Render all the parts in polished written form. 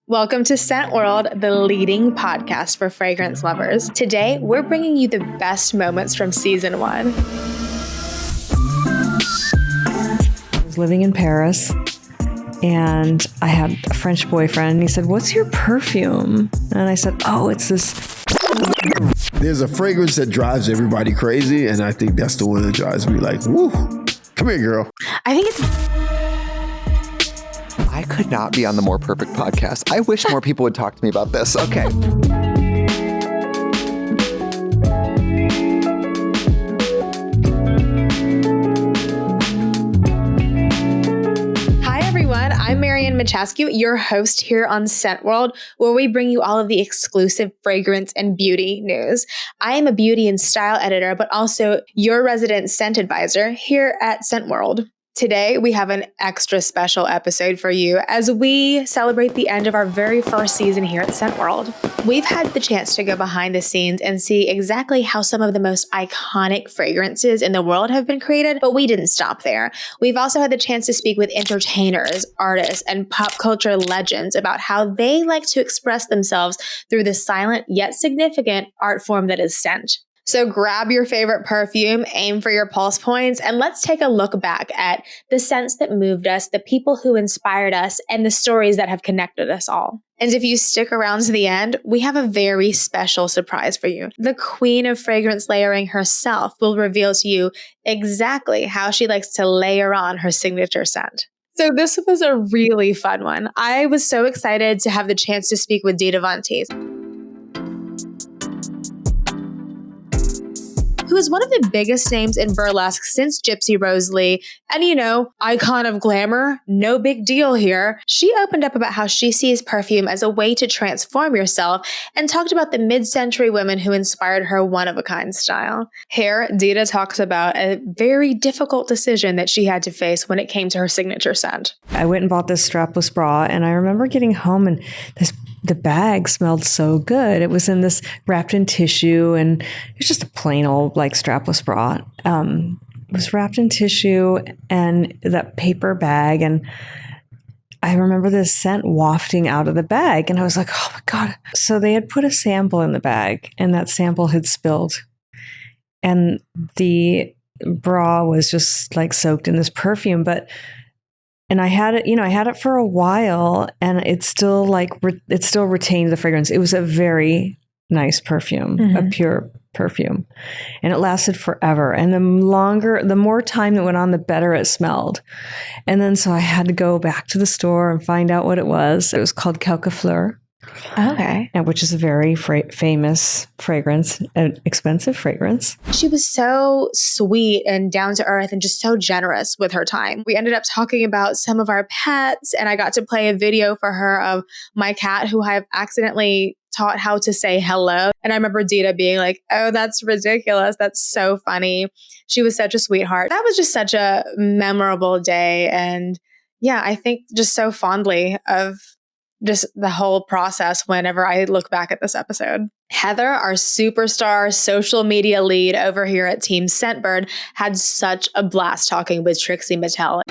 Welcome to Scent World, the leading podcast for fragrance lovers. Today, we're bringing you the best moments from season 1. I was living in Paris and I had a French boyfriend and he said, "What's your perfume?" And I said, "Oh, it's this." There's a fragrance that drives everybody crazy, and I think that's the one that drives me like, woo, come here, girl. I think it's... I could not be on the More Perfect podcast. I wish more people would talk to me about this. Okay. Hi, everyone. I'm Marianne Machascu, your host here on Scent World, where we bring you all of the exclusive fragrance and beauty news. I am a beauty and style editor, but also your resident scent advisor here at Scent World. Today, we have an extra special episode for you as we celebrate the end of our very first season here at Scent World. We've had the chance to go behind the scenes and see exactly how some of the most iconic fragrances in the world have been created, but we didn't stop there. We've also had the chance to speak with entertainers, artists, and pop culture legends about how they like to express themselves through the silent yet significant art form that is scent. So grab your favorite perfume, aim for your pulse points, and let's take a look back at the scents that moved us, the people who inspired us, and the stories that have connected us all. And if you stick around to the end, we have a very special surprise for you. The queen of fragrance layering herself will reveal to you exactly how she likes to layer on her signature scent. So this was a really fun one. I was so excited to have the chance to speak with Dita Von Teese, who is one of the biggest names in burlesque since Gypsy Rose Lee. And icon of glamour, no big deal here. She opened up about how she sees perfume as a way to transform yourself and talked about the mid-century women who inspired her one-of-a-kind style. Here, Dita talks about a very difficult decision that she had to face when it came to her signature scent. I went and bought this strapless bra and I remember getting home and the bag smelled so good. It was in this wrapped in tissue and it was just a plain old strapless bra. It was wrapped in tissue and that paper bag. And I remember this scent wafting out of the bag and I was like, oh my God. So they had put a sample in the bag and that sample had spilled. And the bra was just soaked in this perfume. And I had it for a while and it still retained the fragrance. It was a very nice perfume, a pure perfume. And it lasted forever. And the more time that went on, the better it smelled. And then so I had to go back to the store and find out what it was. It was called Quelque Fleur. Okay. Which is a very famous fragrance, an expensive fragrance. She was so sweet and down to earth and just so generous with her time. We ended up talking about some of our pets and I got to play a video for her of my cat who I have accidentally taught how to say hello. And I remember Dita being like, "Oh, that's ridiculous. That's so funny." She was such a sweetheart. That was just such a memorable day. And yeah, I think just so fondly of just the whole process whenever I look back at this episode. Heather, our superstar social media lead over here at Team Scentbird, had such a blast talking with Trixie Mattel.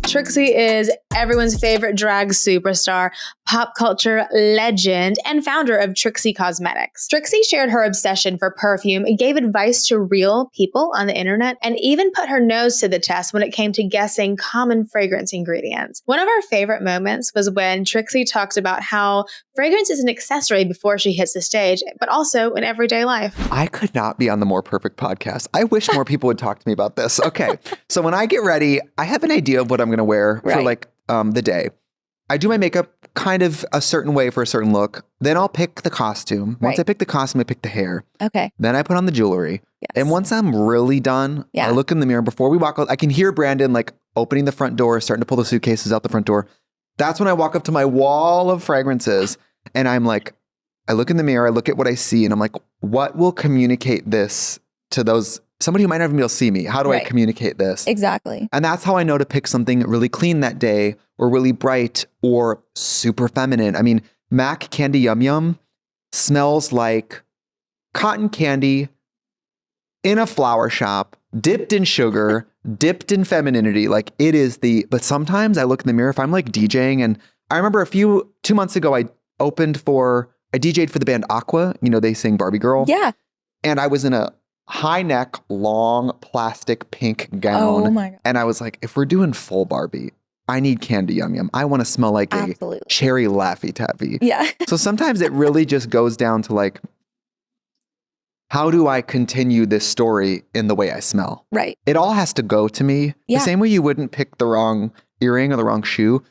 Trixie is everyone's favorite drag superstar, pop culture legend, and founder of Trixie Cosmetics. Trixie shared her obsession for perfume, gave advice to real people on the internet, and even put her nose to the test when it came to guessing common fragrance ingredients. One of our favorite moments was when Trixie talked about how fragrance is an accessory before she hits the stage, but also in everyday life. I could not be on the More Perfect podcast. I wish more people would talk to me about this. Okay. So when I get ready, I have an idea of what I'm going to wear for the day. I do my makeup kind of a certain way for a certain look. Then I'll pick the costume. Once I pick the costume, I pick the hair. Okay. Then I put on the jewelry. Yes. And once I'm really done, I look in the mirror before we walk out. I can hear Brandon opening the front door, starting to pull the suitcases out the front door. That's when I walk up to my wall of fragrances and I'm like, I look in the mirror, I look at what I see and I'm like, what will communicate this to somebody who might not even be able to see me? How do I communicate this? Exactly. And that's how I know to pick something really clean that day or really bright or super feminine. I mean, MAC Candy Yum Yum smells like cotton candy in a flower shop, dipped in sugar, dipped in femininity. Like it is but sometimes I look in the mirror if I'm like DJing, and I remember 2 months ago, I DJ'd for the band Aqua. You know, they sing Barbie Girl. Yeah. And I was in a high neck, long plastic pink gown. Oh my God. And I was like, if we're doing full Barbie, I need candy yum yum. I want to smell like a cherry Laffy Taffy. Yeah. So sometimes it really just goes down to like, how do I continue this story in the way I smell? Right. It all has to go to me. Yeah. The same way you wouldn't pick the wrong earring or the wrong shoe.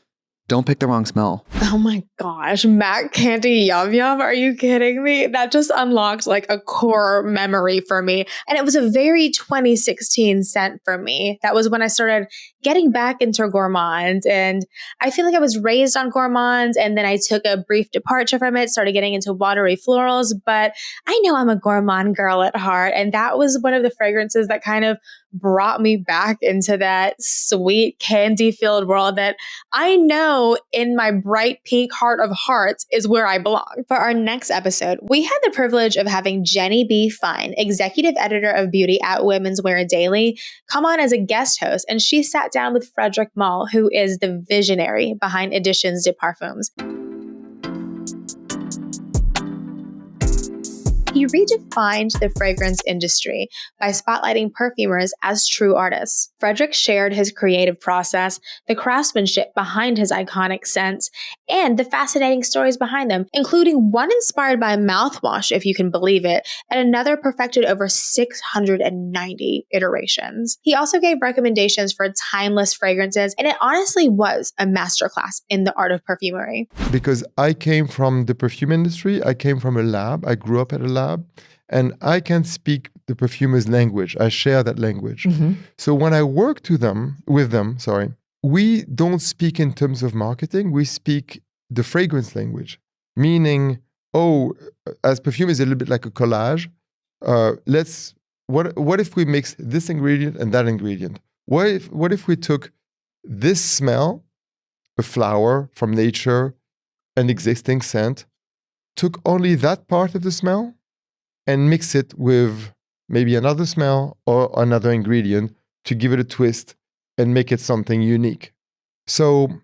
Don't pick the wrong smell. Oh my gosh, Mac Candy Yum Yum. Are you kidding me? That just unlocked like a core memory for me. And it was a very 2016 scent for me. That was when I started getting back into gourmands. And I feel like I was raised on gourmands, and then I took a brief departure from it, started getting into watery florals. But I know I'm a gourmand girl at heart. And that was one of the fragrances that kind of brought me back into that sweet candy-filled world that I know in my bright pink heart of hearts is where I belong. For our next episode, we had the privilege of having Jenny B. Fine, executive editor of beauty at Women's Wear Daily, come on as a guest host, and she sat down with Frédéric Malle, who is the visionary behind Editions de Parfums. He redefined the fragrance industry by spotlighting perfumers as true artists. Frédéric shared his creative process, the craftsmanship behind his iconic scents, and the fascinating stories behind them, including one inspired by mouthwash, if you can believe it, and another perfected over 690 iterations. He also gave recommendations for timeless fragrances, and it honestly was a masterclass in the art of perfumery. Because I came from the perfume industry, I came from a lab, I grew up at a lab, and I can speak the perfumer's language. I share that language. Mm-hmm. So when I work with them, we don't speak in terms of marketing. We speak the fragrance language, meaning, as perfume is a little bit like a collage. What if we mix this ingredient and that ingredient? What if we took this smell, a flower from nature, an existing scent, took only that part of the smell and mix it with maybe another smell or another ingredient to give it a twist and make it something unique. So,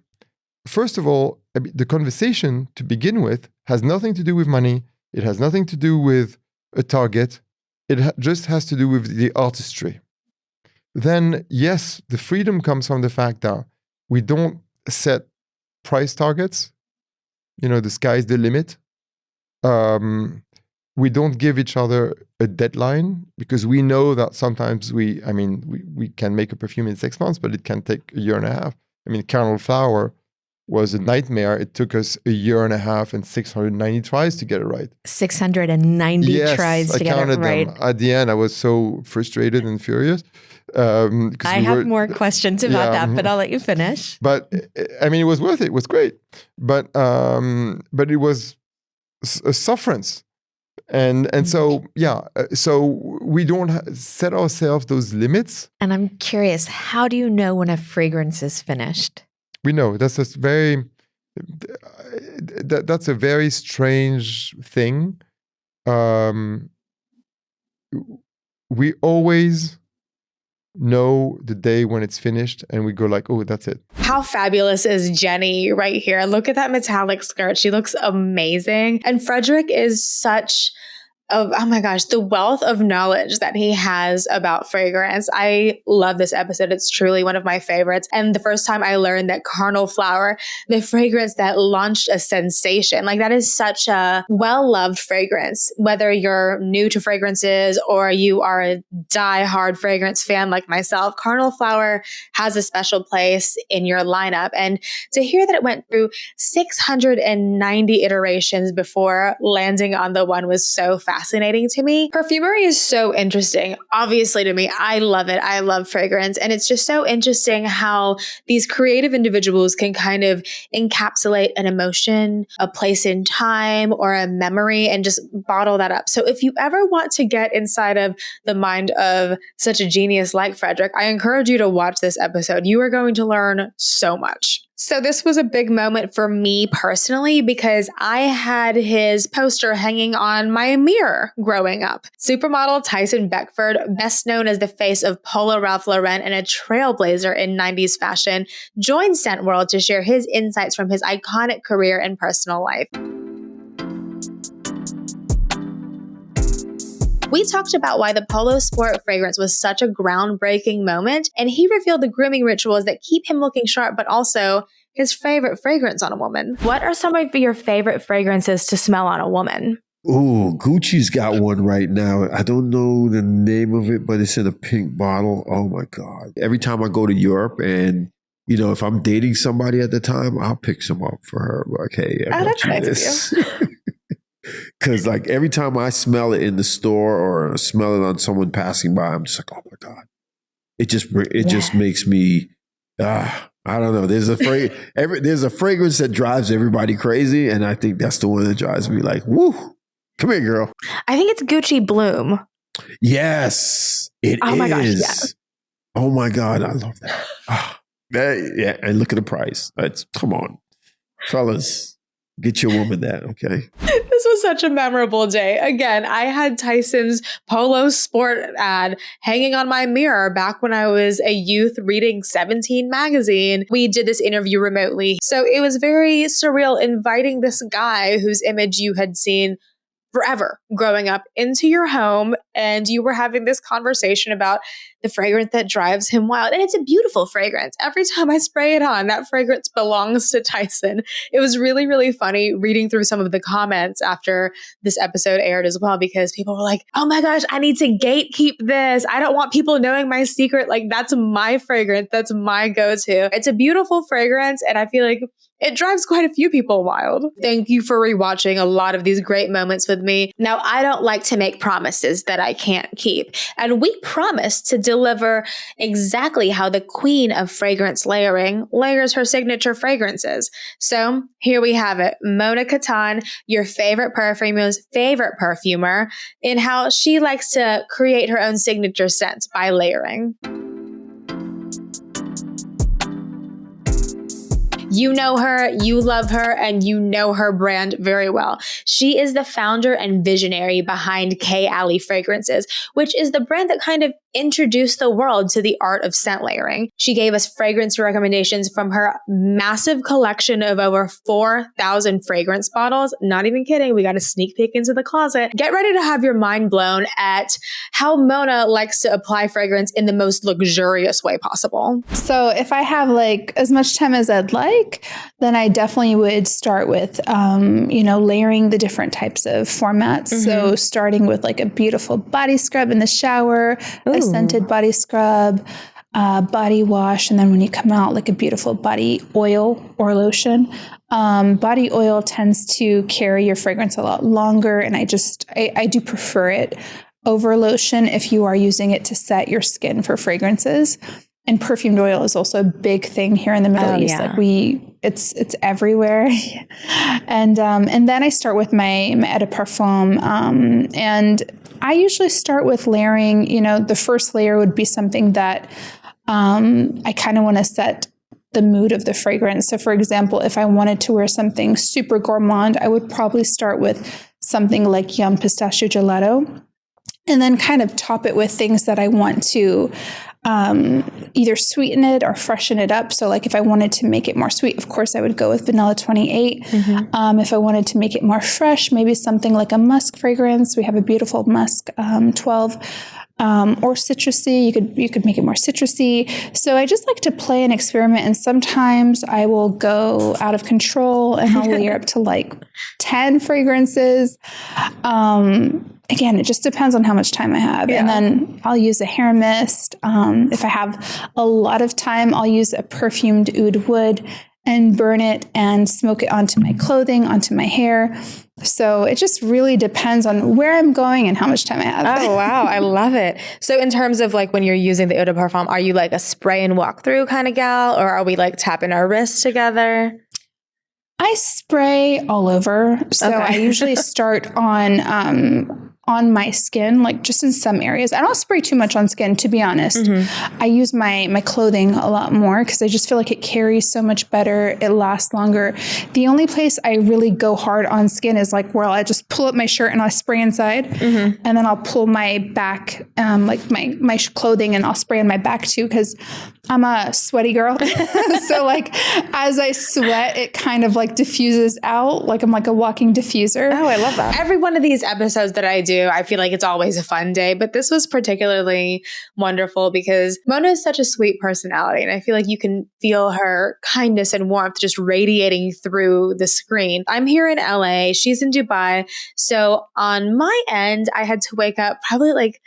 first of all, the conversation to begin with has nothing to do with money. It has nothing to do with a target. It just has to do with the artistry. Then, yes, the freedom comes from the fact that we don't set price targets. You know, the sky's the limit. We don't give each other a deadline because we know that sometimes we can make a perfume in 6 months, but it can take a year and a half. I mean, Kernel Flower was a nightmare. It took us a year and a half and 690 tries to get it right. 690 tries to get it right. Them. At the end, I was so frustrated and furious. I have more questions about that, but I'll let you finish. But I mean, it was worth it. It was great. But it was a sufferance. And so we don't set ourselves those limits. And I'm curious, how do you know when a fragrance is finished? We know that's a very strange thing. We always know the day when it's finished and we go like, oh, that's it. How fabulous is Jenny right here? Look at that metallic skirt. She looks amazing. And Frédéric is such oh my gosh, the wealth of knowledge that he has about fragrance. I love this episode. It's truly one of my favorites. And the first time I learned that Kernel Flower, the fragrance that launched a sensation, like that is such a well-loved fragrance, whether you're new to fragrances or you are a die-hard fragrance fan like myself, Kernel Flower has a special place in your lineup. And to hear that it went through 690 iterations before landing on the one was so fascinating to me. Perfumery is so interesting. Obviously to me, I love it. I love fragrance. And it's just so interesting how these creative individuals can kind of encapsulate an emotion, a place in time, or a memory and just bottle that up. So if you ever want to get inside of the mind of such a genius like Frédéric, I encourage you to watch this episode. You are going to learn so much. So this was a big moment for me personally because I had his poster hanging on my mirror growing up. Supermodel Tyson Beckford, best known as the face of Polo Ralph Lauren and a trailblazer in 90s fashion, joined Scent World to share his insights from his iconic career and personal life. We talked about why the Polo Sport fragrance was such a groundbreaking moment, and he revealed the grooming rituals that keep him looking sharp, but also his favorite fragrance on a woman. What are some of your favorite fragrances to smell on a woman? Ooh, Gucci's got one right now. I don't know the name of it, but it's in a pink bottle. Oh my God. Every time I go to Europe and, you know, if I'm dating somebody at the time, I'll pick some up for her. Like, hey, I got you this. Because like every time I smell it in the store or smell it on someone passing by, I'm just like, oh my God. It just makes me, I don't know. There's a fragrance that drives everybody crazy. And I think that's the one that drives me like, woo, come here, girl. I think it's Gucci Bloom. Yes, it is. Oh my gosh, yes. Oh my God, I love that. Yeah, and look at the price. Come on, fellas. Get your woman that, okay? This was such a memorable day. Again, I had Tyson's Polo Sport ad hanging on my mirror back when I was a youth reading 17 magazine. We did this interview remotely. So it was very surreal inviting this guy whose image you had seen forever growing up into your home, and you were having this conversation about the fragrance that drives him wild. And it's a beautiful fragrance. Every time I spray it on, that fragrance belongs to Tyson. It was really, really funny reading through some of the comments after this episode aired as well, because people were like, oh my gosh, I need to gatekeep this. I don't want people knowing my secret. Like, that's my fragrance. That's my go-to. It's a beautiful fragrance, and I feel like it drives quite a few people wild. Thank you for rewatching a lot of these great moments with me. Now, I don't like to make promises that I can't keep. And we promised to deliver exactly how the queen of fragrance layering layers her signature fragrances. So here we have it. Mona Kattan, your favorite perfumer's favorite perfumer, in how she likes to create her own signature scents by layering. You know her, you love her, and you know her brand very well. She is the founder and visionary behind K. Alley Fragrances, which is the brand that kind of introduced the world to the art of scent layering. She gave us fragrance recommendations from her massive collection of over 4,000 fragrance bottles. Not even kidding. We got a sneak peek into the closet. Get ready to have your mind blown at how Mona likes to apply fragrance in the most luxurious way possible. So if I have like as much time as I'd like, then I definitely would start with, layering the different types of formats. Mm-hmm. So starting with like a beautiful body scrub in the shower, a scented body scrub, body wash, and then when you come out, like a beautiful body oil or lotion. Body oil tends to carry your fragrance a lot longer, and I do prefer it over lotion if you are using it to set your skin for fragrances. And perfumed oil is also a big thing here in the Middle East. Yeah. Like it's everywhere. And then I start with my eau de parfum. And I usually start with layering. The first layer would be something that I kind of want to set the mood of the fragrance. So for example, if I wanted to wear something super gourmand, I would probably start with something like Yum Pistachio Gelato, and then kind of top it with things that I want to either sweeten it or freshen it up. So like if I wanted to make it more sweet, of course I would go with Vanilla 28. Mm-hmm. If I wanted to make it more fresh, maybe something like a musk fragrance. We have a beautiful musk 12. Or citrusy. You could make it more citrusy. So I just like to play and experiment, and sometimes I will go out of control and I'll layer up to like 10 fragrances. Again, it just depends on how much time I have. Yeah. And then I'll use a hair mist. If I have a lot of time, I'll use a perfumed oud wood and burn it and smoke it onto my clothing, onto my hair. So it just really depends on where I'm going and how much time I have. Oh, wow. I love it. So in terms of like when you're using the eau de parfum, are you like a spray and walk through kind of gal, or are we like tapping our wrists together? I spray all over. So okay. I usually start on on my skin, like just in some areas. I don't spray too much on skin, to be honest. I use my clothing a lot more because I just feel like it carries so much better. It lasts longer. The only place I really go hard on skin is like where I just pull up my shirt and I spray inside, and then I'll pull my back, like my clothing, and I'll spray on my back too because I'm a sweaty girl. So like as I sweat, it kind of like diffuses out. Like I'm like a walking diffuser. Oh, I love that. Every one of these episodes that I do, I feel like it's always a fun day, but this was particularly wonderful because Mona is such a sweet personality. And I feel like you can feel her kindness and warmth just radiating through the screen. I'm here in LA. She's in Dubai. So on my end, I had to wake up probably like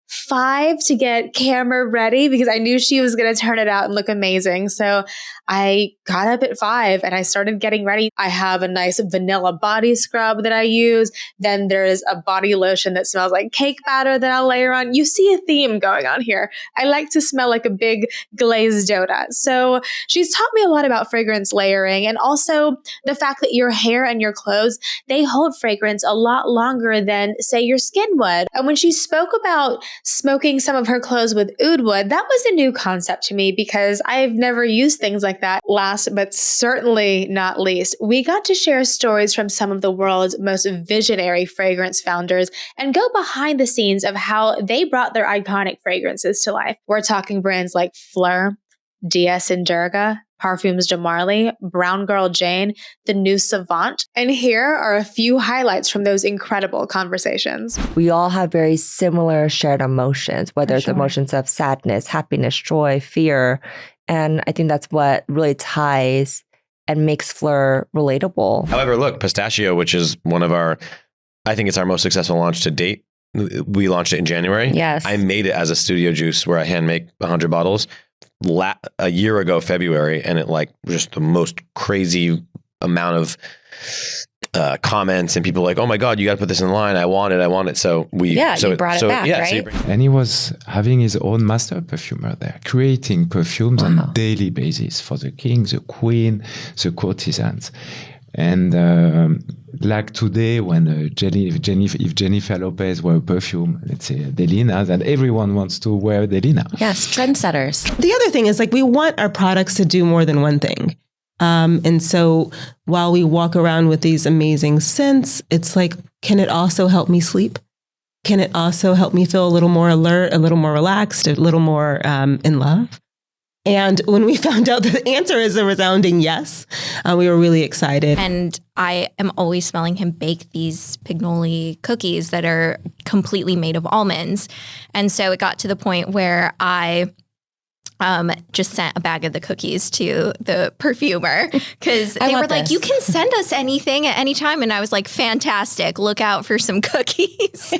5 to get camera ready because I knew she was going to turn it out and look amazing. So I got up at 5 and I started getting ready. I have a nice vanilla body scrub that I use. Then there's a body lotion that smells like cake batter that I'll layer on. You see a theme going on here. I like to smell like a big glazed donut. So she's taught me a lot about fragrance layering and also the fact that your hair and your clothes, they hold fragrance a lot longer than say your skin would. And when she spoke about smoking some of her clothes with oud wood, that was a new concept to me because I've never used things like that. Last but certainly not least, we got to share stories from some of the world's most visionary fragrance founders and go behind the scenes of how they brought their iconic fragrances to life. We're talking brands like Fleur, DS and Durga, Parfums de Marly, Brown Girl Jane, The New Savant. And here are a few highlights from those incredible conversations. We all have very similar shared emotions, whether it's emotions of sadness, happiness, joy, fear. And I think that's what really ties and makes Fleur relatable. However, look, Pistachio, which is one of our, I think it's our most successful launch to date. We launched it in January. Yes. I made it as a studio juice where I hand make 100 bottles. A year ago, February, and it like just the most crazy amount of comments and people like, oh my God, you got to put this in line. I want it. So you brought it back, right? And he was having his own master perfumer there, creating perfumes on a daily basis for the king, the queen, the courtesans. And like today, when Jennifer Lopez wear a perfume, let's say Delina, then everyone wants to wear Delina. Yes, trendsetters. The other thing is like we want our products to do more than one thing. And so while we walk around with these amazing scents, it's like, can it also help me sleep? Can it also help me feel a little more alert, a little more relaxed, a little more in love? And when we found out the answer is a resounding yes, we were really excited. And I am always smelling him bake these Pignoli cookies that are completely made of almonds. And so it got to the point where I just sent a bag of the cookies to the perfumer because they were like, you can send us anything at any time. And I was like, fantastic. Look out for some cookies.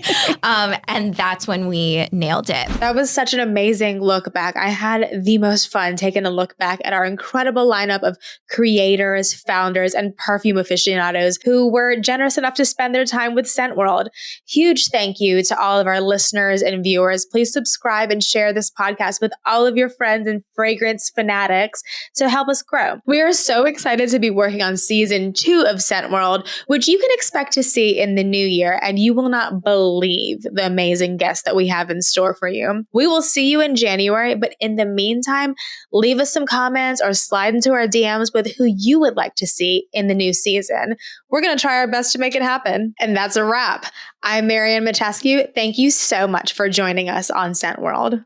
And that's when we nailed it. That was such an amazing look back. I had the most fun taking a look back at our incredible lineup of creators, founders, and perfume aficionados who were generous enough to spend their time with Scent World. Huge thank you to all of our listeners and viewers. Please subscribe and share this podcast with all of your friends and fragrance fanatics to help us grow. We are so excited to be working on season 2 of Scent World, which you can expect to see in the new year, and you will not believe the amazing guests that we have in store for you. We will see you in January, but in the meantime, leave us some comments or slide into our DMs with who you would like to see in the new season. We're going to try our best to make it happen. And that's a wrap. I'm Marianne Machescu. Thank you so much for joining us on Scent World.